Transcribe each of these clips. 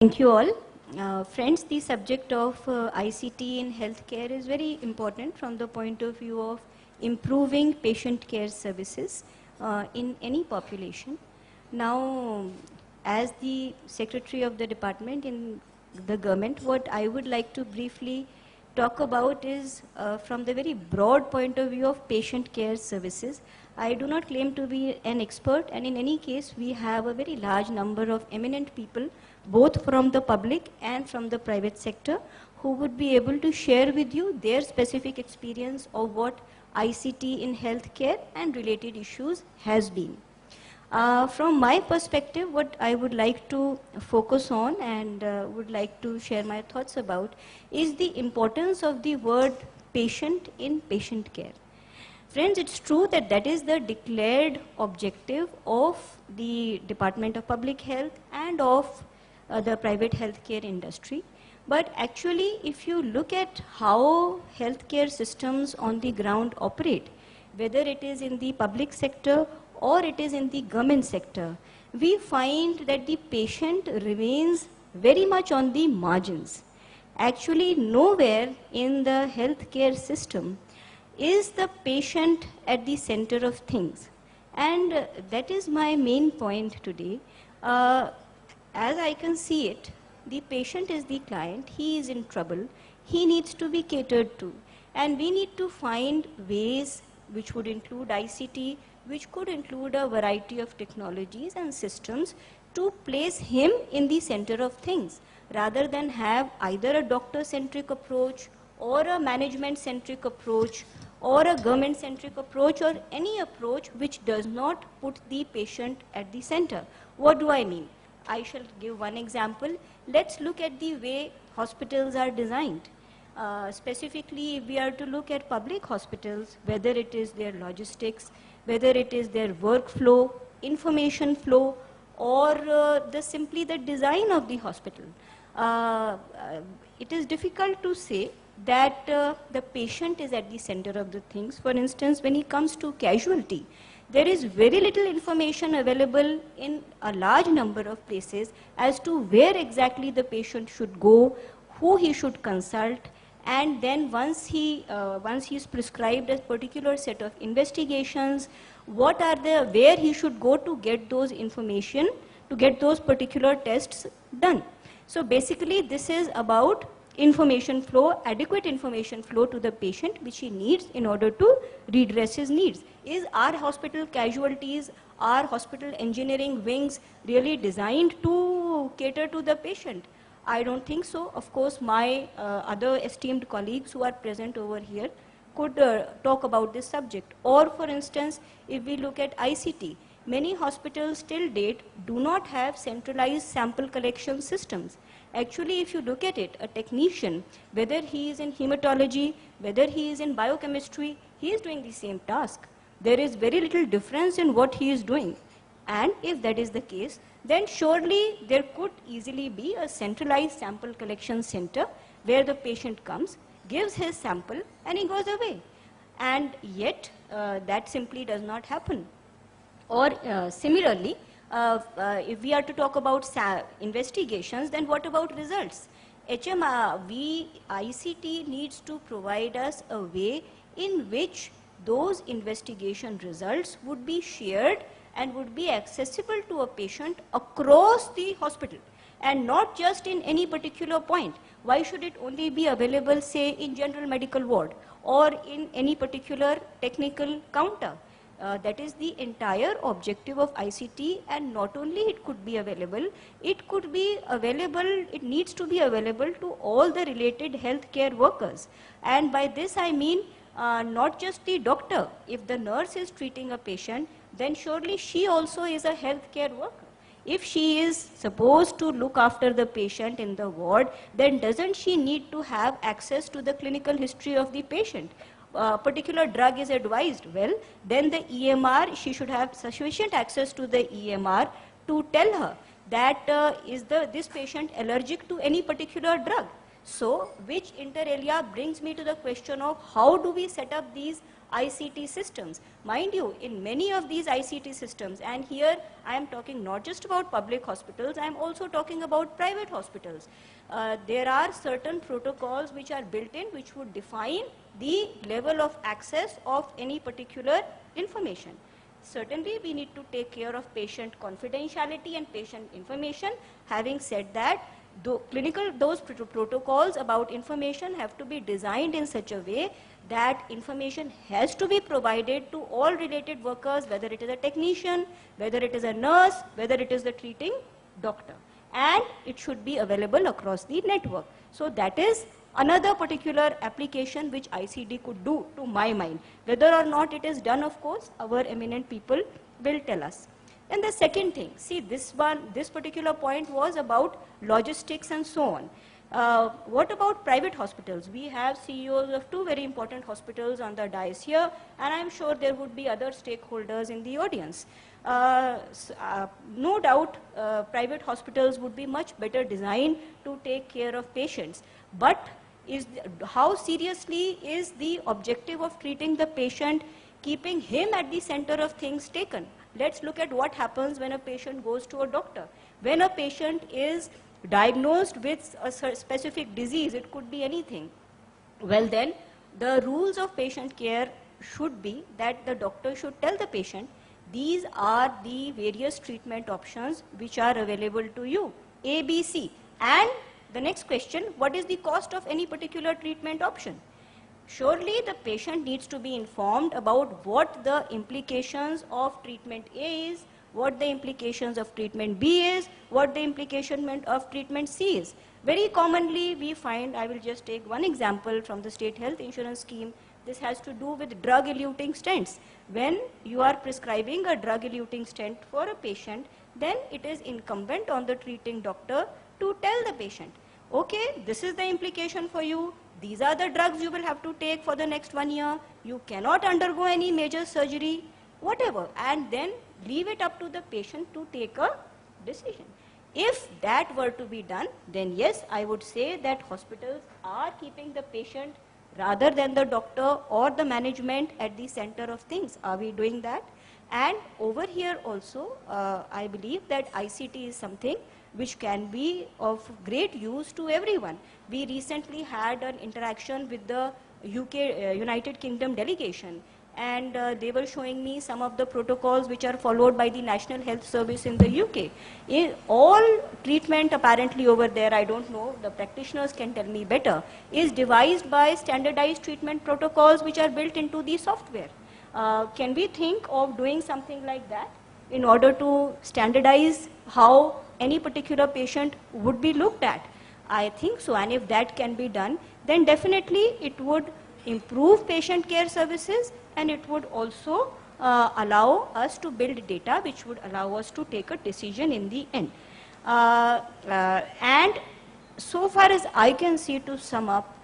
Thank you all. Friends, the subject of ICT in healthcare is very important from the point of view of improving patient care services in any population. Now, as the Secretary of the Department in the government, what I would like to briefly talk about is from the very broad point of view of patient care services. I do not claim to be an expert, and in any case, we have a very large number of eminent people, both from the public and from the private sector, who would be able to share with you their specific experience of what ICT in healthcare and related issues has been. From my perspective, what I would like to focus on and would like to share my thoughts about is the importance of the word patient in patient care. Friends, it's true that that is the declared objective of the Department of Public Health and of the private healthcare industry. But actually, if you look at how healthcare systems on the ground operate, whether it is in the public sector or it is in the government sector, we find that the patient remains very much on the margins. Actually, nowhere in the healthcare system is the patient at the center of things. And that is my main point today. As I can see it, the patient is the client, he is in trouble, he needs to be catered to. And we need to find ways which would include ICT, which could include a variety of technologies and systems to place him in the center of things, rather than have either a doctor-centric approach or a management-centric approach or a government-centric approach or any approach which does not put the patient at the center. What do I mean? I shall give one example. Let's look at the way hospitals are designed. Specifically, if we are to look at public hospitals, whether it is their logistics, whether it is their workflow, information flow, or simply the design of the hospital, it is difficult to say that the patient is at the center of the things. For instance, when it comes to casualty, there is very little information available in a large number of places as to where exactly the patient should go, who he should consult, and then once he is prescribed a particular set of investigations, where he should go to get those information, to get those particular tests done. So basically, this is about information flow, adequate information flow to the patient which he needs in order to redress his needs. Is our hospital casualties, our hospital engineering wings really designed to cater to the patient? I don't think so. Of course, my other esteemed colleagues who are present over here could talk about this subject. Or for instance, if we look at ICT, many hospitals till date do not have centralized sample collection systems. Actually, if you look at it, a technician, whether he is in hematology, whether he is in biochemistry, he is doing the same task. There is very little difference in what he is doing. And if that is the case, then surely there could easily be a centralized sample collection center where the patient comes, gives his sample, and he goes away. And yet, that simply does not happen. Or similarly, if we are to talk about investigations, then what about results? ICT needs to provide us a way in which those investigation results would be shared and would be accessible to a patient across the hospital and not just in any particular point. Why should it only be available, say, in general medical ward or in any particular technical counter? That is the entire objective of ICT, and not only it could be available, it needs to be available to all the related healthcare workers. And by this I mean not just the doctor. If the nurse is treating a patient, then surely she also is a healthcare worker. If she is supposed to look after the patient in the ward, then doesn't she need to have access to the clinical history of the patient? Particular drug is advised, well, then the EMR, she should have sufficient access to the EMR to tell her that is this patient allergic to any particular drug. So, which inter alia brings me to the question of how do we set up these ICT systems. Mind you, in many of these ICT systems, and here I am talking not just about public hospitals, I am also talking about private hospitals. There are certain protocols which are built in which would define the level of access of any particular information. Certainly, we need to take care of patient confidentiality and patient information. Having said that, those protocols about information have to be designed in such a way that information has to be provided to all related workers, whether it is a technician, whether it is a nurse, whether it is the treating doctor. And it should be available across the network. So that is another particular application which ICT could do, to my mind. Whether or not it is done, of course, our eminent people will tell us. And the second thing, see, this particular point was about logistics and so on. What about private hospitals? We have CEOs of two very important hospitals on the dais here, and I'm sure there would be other stakeholders in the audience. No doubt, private hospitals would be much better designed to take care of patients. But how seriously is the objective of treating the patient, keeping him at the center of things taken? Let's look at what happens when a patient goes to a doctor. When a patient is diagnosed with a specific disease, it could be anything. Well then, the rules of patient care should be that the doctor should tell the patient, these are the various treatment options which are available to you, A, B, C. And the next question, what is the cost of any particular treatment option? Surely the patient needs to be informed about what the implications of treatment A is, what the implications of treatment B is, what the implication of treatment C is. Very commonly we find, I will just take one example from the state health insurance scheme. This has to do with drug-eluting stents. When you are prescribing a drug-eluting stent for a patient, then it is incumbent on the treating doctor to tell the patient, okay, this is the implication for you. These are the drugs you will have to take for the next 1 year. You cannot undergo any major surgery, whatever. And then leave it up to the patient to take a decision. If that were to be done, then yes, I would say that hospitals are keeping the patient rather than the doctor or the management at the center of things. Are we doing that? And over here also, I believe that ICT is something which can be of great use to everyone. We recently had an interaction with the United Kingdom delegation, and they were showing me some of the protocols which are followed by the National Health Service in the UK. All treatment apparently over there, I don't know, the practitioners can tell me better, is devised by standardized treatment protocols which are built into the software. Can we think of doing something like that in order to standardize how any particular patient would be looked at? I think so, and if that can be done, then definitely it would improve patient care services, and it would also allow us to build data which would allow us to take a decision in the end. And so far as I can see, to sum up,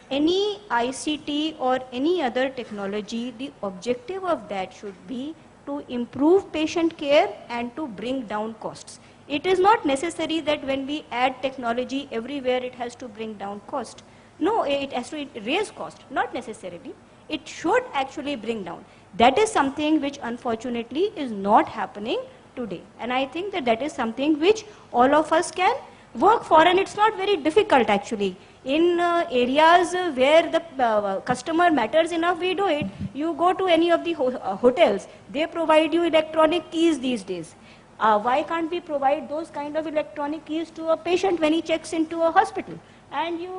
any ICT or any other technology, the objective of that should be to improve patient care and to bring down costs. It is not necessary that when we add technology everywhere it has to bring down cost. No, it has to raise cost, not necessarily. It should actually bring down. That is something which unfortunately is not happening today. And I think that that is something which all of us can work for, and it's not very difficult actually. In areas where the customer matters enough, we do it. You go to any of the hotels, they provide you electronic keys these days. Why can't we provide those kind of electronic keys to a patient when he checks into a hospital? And you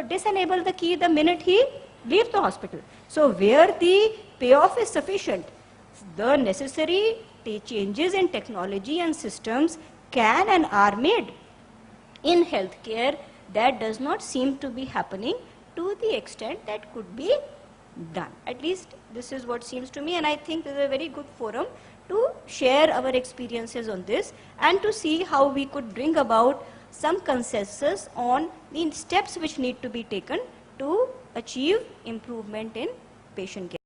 disenable the key the minute he leaves the hospital. So where the payoff is sufficient, the necessary changes in technology and systems can and are made. In healthcare, that does not seem to be happening to the extent that could be done. At least this is what seems to me, and I think this is a very good forum to share our experiences on this and to see how we could bring about some consensus on the steps which need to be taken to achieve improvement in patient care.